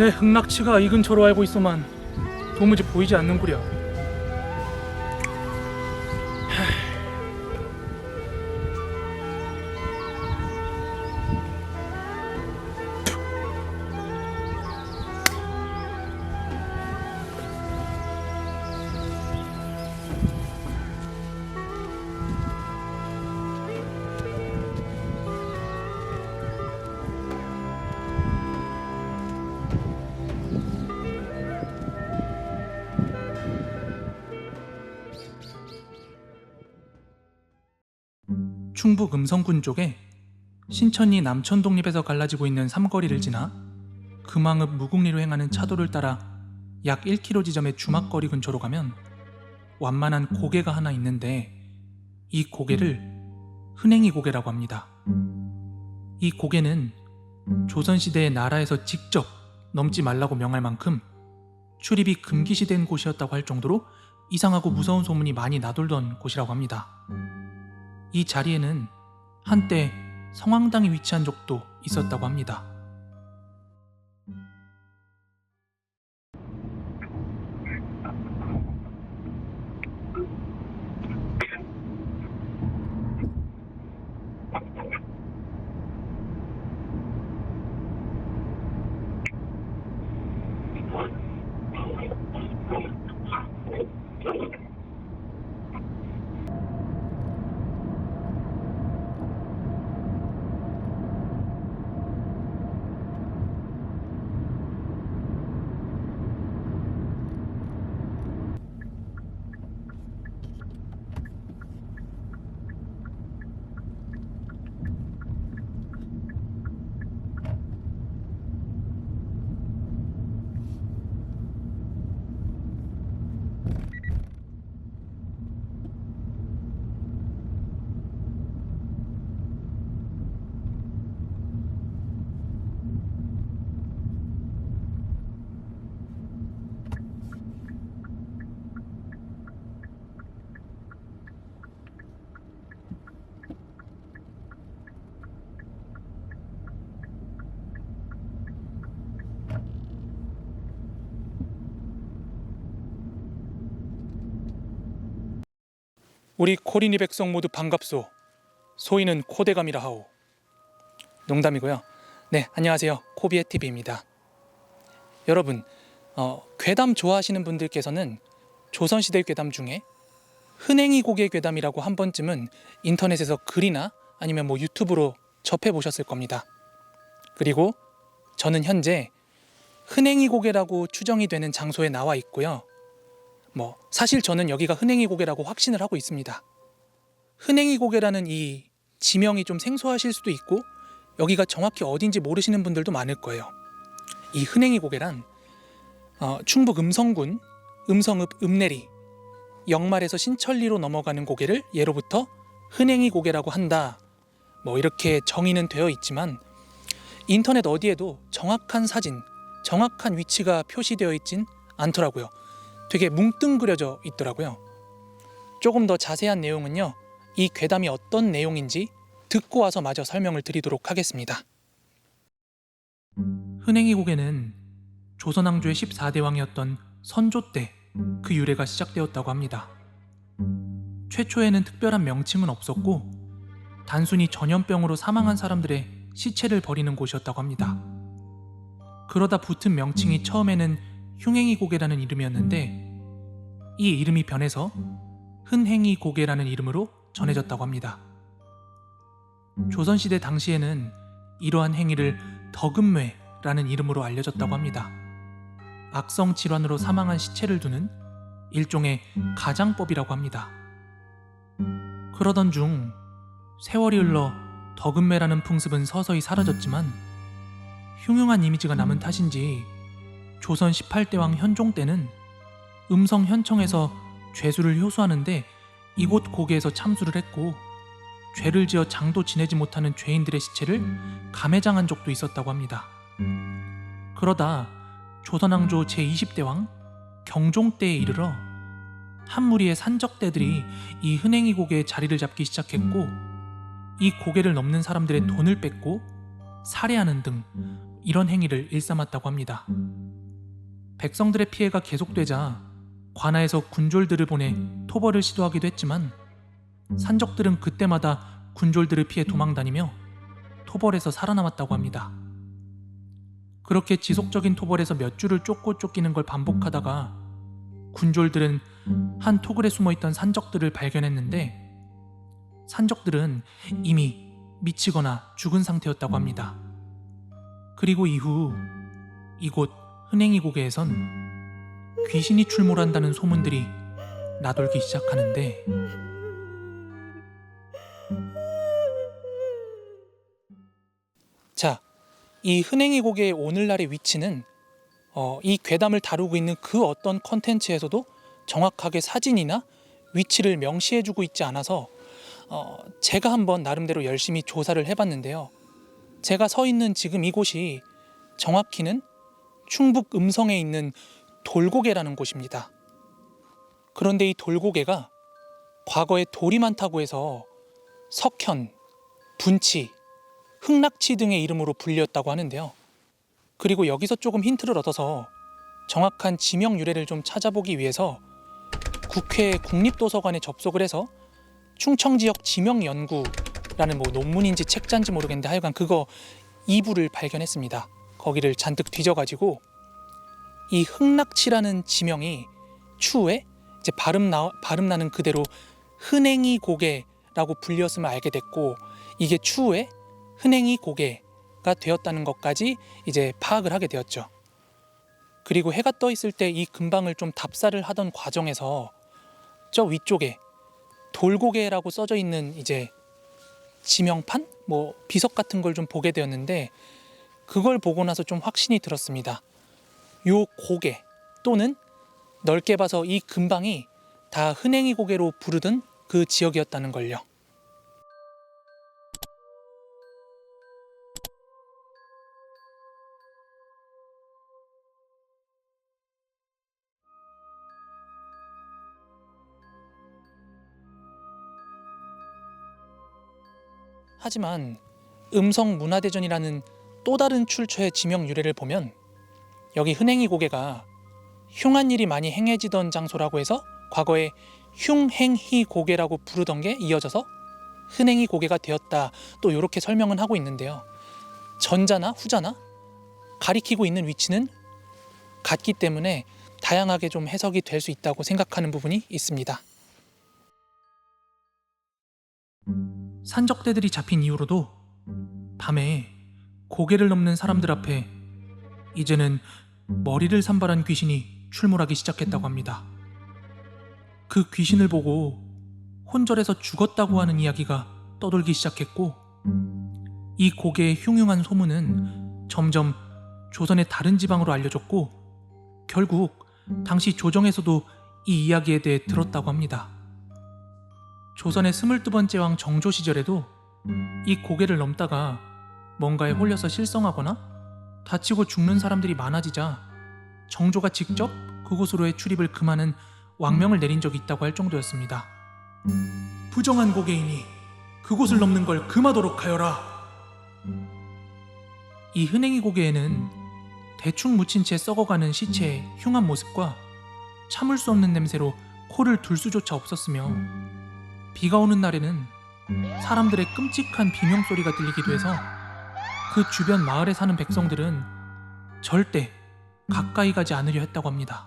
내 흑낙치가 이 근처로 알고 있어만 도무지 보이지 않는구려. 충북 음성군 쪽에 신천리 남천 독립에서 갈라지고 있는 삼거리를 지나 금왕읍 무궁리로 행하는 차도를 따라 약 1km 지점의 주막거리 근처로 가면 완만한 고개가 하나 있는데 이 고개를 흔행이 고개라고 합니다. 이 고개는 조선시대에 나라에서 직접 넘지 말라고 명할 만큼 출입이 금기시된 곳이었다고 할 정도로 이상하고 무서운 소문이 많이 나돌던 곳이라고 합니다. 이 자리에는 한때 성황당이 위치한 적도 있었다고 합니다. 우리 코리니 백성 모두 반갑소. 소인은 코대감이라 하오. 농담이고요. 네, 안녕하세요. 코비에TV입니다. 여러분, 괴담 좋아하시는 분들께서는 조선시대 괴담 중에 흔행이 고개 괴담이라고 한 번쯤은 인터넷에서 글이나 아니면 유튜브로 접해보셨을 겁니다. 그리고 저는 현재 흔행이 고개라고 추정이 되는 장소에 나와 있고요. 사실 저는 여기가 흔행이 고개라고 확신을 하고 있습니다. 흔행이 고개라는 이 지명이 좀 생소하실 수도 있고 여기가 정확히 어딘지 모르시는 분들도 많을 거예요. 이 흔행이 고개란 충북 음성군 음성읍 읍내리 영말에서 신천리로 넘어가는 고개를 예로부터 흔행이 고개라고 한다. 이렇게 정의는 되어 있지만 인터넷 어디에도 정확한 사진, 정확한 위치가 표시되어 있진 않더라고요. 되게 뭉뚱그려져 있더라고요. 조금 더 자세한 내용은요, 이 괴담이 어떤 내용인지 듣고 와서 마저 설명을 드리도록 하겠습니다. 흔행이 고개는 조선왕조의 14대왕이었던 선조 때 그 유래가 시작되었다고 합니다. 최초에는 특별한 명칭은 없었고 단순히 전염병으로 사망한 사람들의 시체를 버리는 곳이었다고 합니다. 그러다 붙은 명칭이 처음에는 흉행이 고개라는 이름이었는데 이 이름이 변해서 흔행이 고개라는 이름으로 전해졌다고 합니다. 조선시대 당시에는 이러한 행위를 덕음매라는 이름으로 알려졌다고 합니다. 악성 질환으로 사망한 시체를 두는 일종의 가장법이라고 합니다. 그러던 중 세월이 흘러 덕음매라는 풍습은 서서히 사라졌지만 흉흉한 이미지가 남은 탓인지 조선 18대왕 현종 때는 음성 현청에서 죄수를 효수하는데 이곳 고개에서 참수를 했고 죄를 지어 장도 지내지 못하는 죄인들의 시체를 감해장한 적도 있었다고 합니다. 그러다 조선왕조 제20대왕 경종 때에 이르러 한 무리의 산적대들이 이 흔행이 고개의 자리를 잡기 시작했고 이 고개를 넘는 사람들의 돈을 뺏고 살해하는 등 이런 행위를 일삼았다고 합니다. 백성들의 피해가 계속되자 관아에서 군졸들을 보내 토벌을 시도하기도 했지만 산적들은 그때마다 군졸들을 피해 도망다니며 토벌에서 살아남았다고 합니다. 그렇게 지속적인 토벌에서 몇 줄을 쫓고 쫓기는 걸 반복하다가 군졸들은 한 토굴에 숨어있던 산적들을 발견했는데 산적들은 이미 미치거나 죽은 상태였다고 합니다. 그리고 이후 이곳 흔행이 고개에선 귀신이 출몰한다는 소문들이 나돌기 시작하는데 자, 이 흔행이 고개의 오늘날의 위치는 이 괴담을 다루고 있는 그 어떤 컨텐츠에서도 정확하게 사진이나 위치를 명시해주고 있지 않아서 제가 한번 나름대로 열심히 조사를 해봤는데요. 제가 서 있는 지금 이곳이 정확히는 충북 음성에 있는 돌고개라는 곳입니다. 그런데 이 돌고개가 과거에 돌이 많다고 해서 석현, 분치, 흑낙치 등의 이름으로 불렸다고 하는데요. 그리고 여기서 조금 힌트를 얻어서 정확한 지명 유래를 좀 찾아보기 위해서 국회 국립도서관에 접속을 해서 충청지역 지명연구라는 논문인지 책자인지 모르겠는데 하여간 그거 2부를 발견했습니다. 거기를 잔뜩 뒤져가지고 이 흑낙치라는 지명이 추후에 이제 발음 나는 그대로 흔행이 고개라고 불렸음을 알게 됐고 이게 추후에 흔행이 고개가 되었다는 것까지 이제 파악을 하게 되었죠. 그리고 해가 떠 있을 때 이 근방을 좀 답사를 하던 과정에서 저 위쪽에 돌고개라고 써져 있는 이제 지명판? 비석 같은 걸 좀 보게 되었는데 그걸 보고 나서 좀 확신이 들었습니다. 요 고개 또는 넓게 봐서 이 근방이 다 흔행이 고개로 부르던 그 지역이었다는 걸요. 하지만 음성문화대전이라는 또 다른 출처의 지명 유래를 보면 여기 흔행이 고개가 흉한 일이 많이 행해지던 장소라고 해서 과거에 흉행희 고개라고 부르던 게 이어져서 흔행이 고개가 되었다 또 이렇게 설명은 하고 있는데요. 전자나 후자나 가리키고 있는 위치는 같기 때문에 다양하게 좀 해석이 될 수 있다고 생각하는 부분이 있습니다. 산적대들이 잡힌 이후로도 밤에 고개를 넘는 사람들 앞에 이제는 머리를 산발한 귀신이 출몰하기 시작했다고 합니다. 그 귀신을 보고 혼절에서 죽었다고 하는 이야기가 떠돌기 시작했고 이 고개의 흉흉한 소문은 점점 조선의 다른 지방으로 알려졌고 결국 당시 조정에서도 이 이야기에 대해 들었다고 합니다. 조선의 22번째 왕 정조 시절에도 이 고개를 넘다가 뭔가에 홀려서 실성하거나 다치고 죽는 사람들이 많아지자 정조가 직접 그곳으로의 출입을 금하는 왕명을 내린 적이 있다고 할 정도였습니다. 부정한 고개이니 그곳을 넘는 걸 금하도록 하여라. 이 흔행이 고개에는 대충 묻힌 채 썩어가는 시체의 흉한 모습과 참을 수 없는 냄새로 코를 둘 수조차 없었으며 비가 오는 날에는 사람들의 끔찍한 비명소리가 들리기도 해서 그 주변 마을에 사는 백성들은 절대 가까이 가지 않으려 했다고 합니다.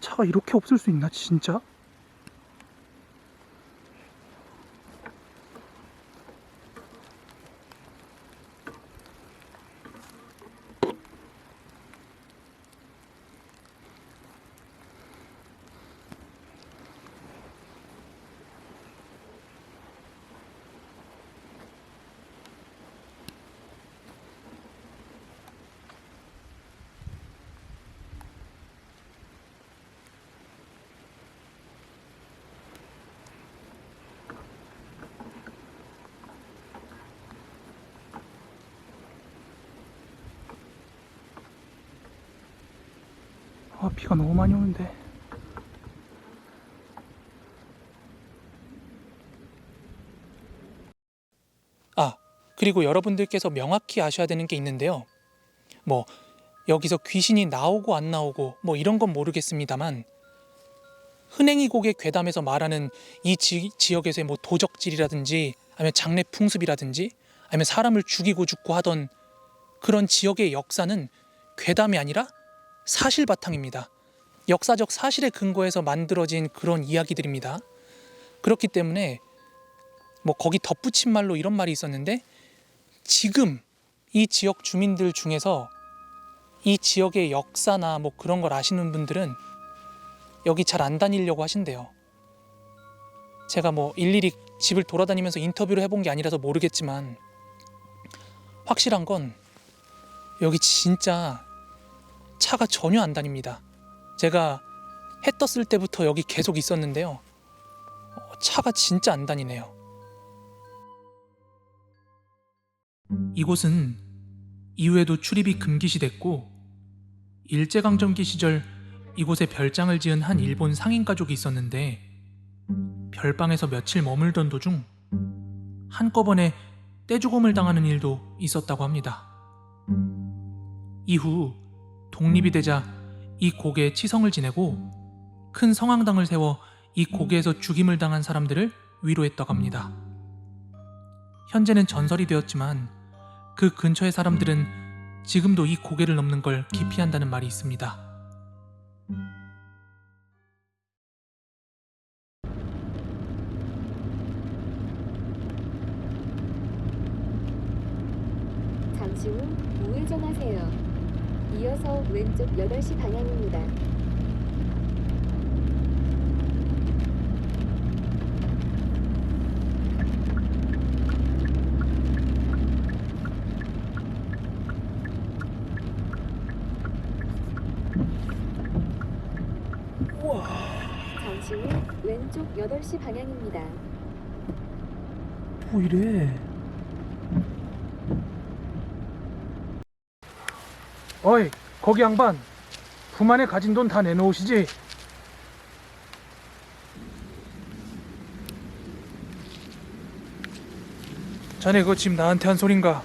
차가 이렇게 없을 수 있나 진짜? 아, 비가 너무 많이 오는데. 아, 그리고 여러분들께서 명확히 아셔야 되는 게 있는데요. 뭐 여기서 귀신이 나오고 안 나오고 뭐 이런 건 모르겠습니다만, 흔행이 곡의 괴담에서 말하는 이 지역에서의 뭐 도적질이라든지 아니면 장례 풍습이라든지 아니면 사람을 죽이고 죽고 하던 그런 지역의 역사는 괴담이 아니라 사실 바탕입니다. 역사적 사실에 근거해서 만들어진 그런 이야기들입니다. 그렇기 때문에 뭐 거기 덧붙인 말로 이런 말이 있었는데, 지금 이 지역 주민들 중에서 이 지역의 역사나 뭐 그런 걸 아시는 분들은 여기 잘 안 다니려고 하신대요. 제가 뭐 일일이 집을 돌아다니면서 인터뷰를 해본 게 아니라서 모르겠지만, 확실한 건 여기 진짜 차가 전혀 안 다닙니다. 제가 해 떴을 때부터 여기 계속 있었는데요. 차가 진짜 안 다니네요. 이곳은 이후에도 출입이 금기시됐고, 일제강점기 시절 이곳에 별장을 지은 한 일본 상인 가족이 있었는데, 별방에서 며칠 머물던 도중 한꺼번에 떼죽음을 당하는 일도 있었다고 합니다. 이후 독립이 되자 이 고개에 치성을 지내고 큰 성황당을 세워 이 고개에서 죽임을 당한 사람들을 위로했다고 합니다. 현재는 전설이 되었지만 그 근처의 사람들은 지금도 이 고개를 넘는 걸 기피한다는 말이 있습니다. 잠시 후 우회전하세요. 이어서 왼쪽 8시 방향입니다. 잠시 후 왼쪽 8시 방향입니다. 뭐 이래? 어이, 거기 양반, 부만에 가진 돈 다 내놓으시지? 자네 그거 지금 나한테 한 소린가?